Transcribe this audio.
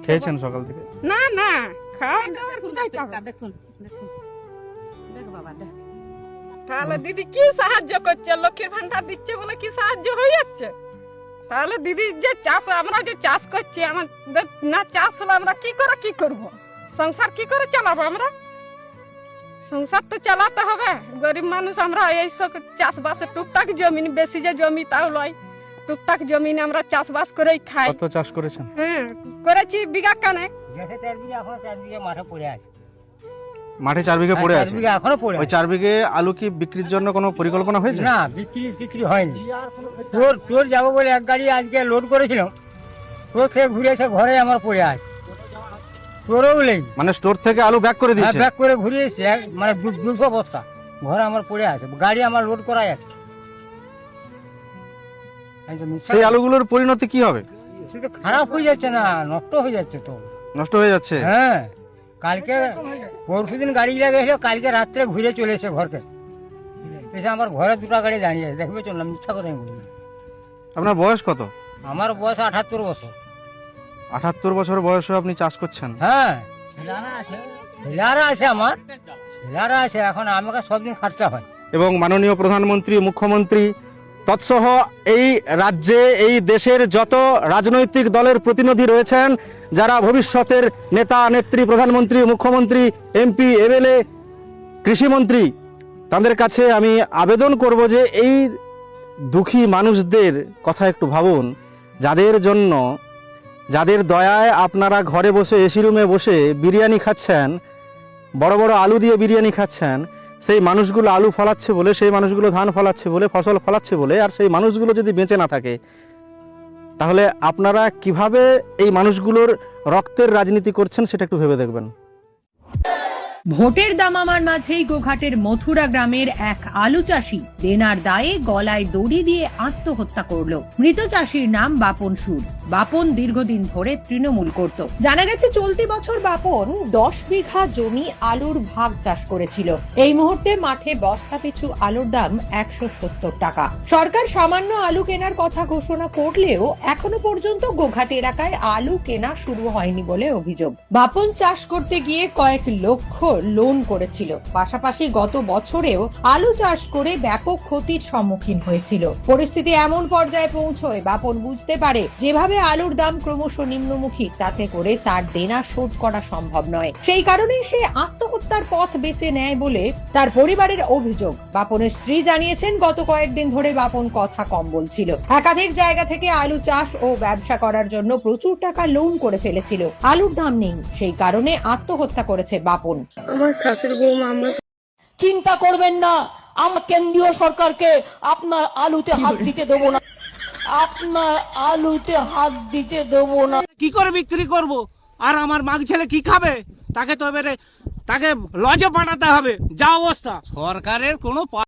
খেয়েছেন সকাল থেকে? না না, খাওয়া দাওয়ার কোথায় পাবো? দেখুন দেখুন দেখ বাবা দেখ। তাহলে দিদি কি সাহায্য করছে? লক্ষ্মীর ভান্ডার দিচ্ছে বলে কি সাহায্য হয়ে যাচ্ছে? তাহলে দিদি যে চাষ, আমরা যে চাষ করছি, আমাদের না চাষ হলে আমরা কি করে কি করব? সংসার কি করে চালাবো আমরা? সংসার তো চালাতে হবে। গরিব মানুষ আমরা এইসব চাষবাসে টুকটাক জমি, বেশি যে জমি তাও লয়, টুকটাক জমিনে আমরা চাষবাস করেই খাই। কত চাষ করেছেন? হ্যাঁ করেছি বিঘা কানে। গেছে 4 বিঘা, এখন 4 বিঘা মাঠে পড়ে আছে। মাঠে 4 বিঘা পড়ে 4 আছে। বিঘা এখনো পড়ে ওই আছে। 4 বিঘে আলু কি বিক্রির জন্য কোনো পরিকল্পনা হয়েছে? না, বিক্রি হয়নি। তোর যাবো বলে এক গাড়ি আজকে লোড করেছিলাম, তোর সে ঘুরে এসে ঘরে আমার পড়ে আছে। তোরও নেই, মানে স্টোর থেকে আলু ব্যাক করে দিয়েছে? ব্যাক করে ঘুরে এসে মানে 200 বস্তা ঘরে আমার পড়ে আছে, গাড়ি আমার লোড করাই আছে। সেই আলুগুলোর পরিণতি কি হবে? সে তো খারাপ হয়ে যাচ্ছে না, নষ্ট হয়ে যাচ্ছে তো। নষ্ট হয়ে যাচ্ছে? হ্যাঁ, কালকে পরশুদিন গাড়ি লেগেছিল, কালকে রাত্রে ঘুরে চলে এসে ঘরকে এসে আমার ঘরে 2টা গাড়ি দাঁড়িয়ে আছে। দেখবে চললাম, মিথ্যা কথা আমি বলি না। আপনার বয়স কত? আমার বয়স 78 বছর। 78 বছর বয়সে আপনি চাষ করছেন? হ্যাঁ, ছেলেরা আছে আমার, ছেলেরা আছে। এখন আমাকে সব দিন খাটতে হয়। এবং মাননীয় প্রধানমন্ত্রী, মুখ্যমন্ত্রী তৎসহ এই রাজ্যে, এই দেশের যত রাজনৈতিক দলের প্রতিনিধি রয়েছেন, যারা ভবিষ্যতের নেতা নেত্রী, প্রধানমন্ত্রী, মুখ্যমন্ত্রী, এমপি, এমএলএ, কৃষিমন্ত্রী, তাদের কাছে আমি আবেদন করব যে এই দুঃখী মানুষদের কথা একটু ভাবুন, যাদের জন্য, যাদের দয়ায় আপনারা ঘরে বসে এসি রুমে বসে বিরিয়ানি খাচ্ছেন, বড় বড় আলু দিয়ে বিরিয়ানি খাচ্ছেন। সেই মানুষগুলো আলু ফলাচ্ছে বলে, সেই মানুষগুলো ধান ফলাচ্ছে বলে, ফসল ফলাচ্ছে বলে, আর সেই মানুষগুলো যদি বেঁচে না থাকে, তাহলে আপনারা কিভাবে এই মানুষগুলোর রক্তের রাজনীতি করছেন সেটা একটু ভেবে দেখবেন। ভোটের দামামার মাঝেই গোঘাটের মথুরা গ্রামের এক আলু চাষি দেনার দায়ে গলায় দড়ি দিয়ে আত্মহত্যা করলো। মৃত চাষির নাম বাপন সুর। বাপন দীর্ঘদিন ধরে তৃণমূল করত। জানা গেছে চলতি বছর বাপন 10 বিঘা জমি আলুর ভাগ চাষ করেছিল। এই মুহূর্তে মাঠে বস্তা পিছু আলুর দাম 170 টাকা। সরকার সামান্য আলু কেনার কথা ঘোষণা করলেও এখনো পর্যন্ত গোঘাট এলাকায় আলু কেনা শুরু হয়নি বলে অভিযোগ। বাপন চাষ করতে গিয়ে কয়েক লক্ষ লোন করেছিল। পাশাপাশি গত বছরেও আলু চাষ করে ব্যাপক ক্ষতির সম্মুখীন হয়েছিল। পরিস্থিতি এমন পর্যায়ে পৌঁছয় বাপন বুঝতে পারে যেভাবে আলুর দাম ক্রমশ নিম্নমুখী, তাতে করে তার দেনা শোধ করা সম্ভব নয়। সেই কারণে সে আত্মহত্যার পথ বেছে নেয় বলে তার পরিবারের অভিযোগ। বাপনের স্ত্রী জানিয়েছেন, গত কয়েকদিন ধরে বাপন কথা কম বলছিল। একাধিক জায়গা থেকে আলু চাষ ও ব্যবসা করার জন্য প্রচুর টাকা লোন করে ফেলেছিল। আলুর দাম নেই, সেই কারণে আত্মহত্যা করেছে বাপন। আমার শাশুড়ি বৌমা, আমরা চিন্তা করবেন না, আমরা কেন্দ্রীয় সরকারকে আপনার আলুতে হাত দিতে দেবো না, আপনার আলুতে হাত দিতে দেবো না। কি করে বিক্রি করব? আর আমার মাগ ছেলে কি খাবে? তাকে তো এবারে তাকে লজে পাঠাতে হবে। যা অবস্থা, সরকারের কোনো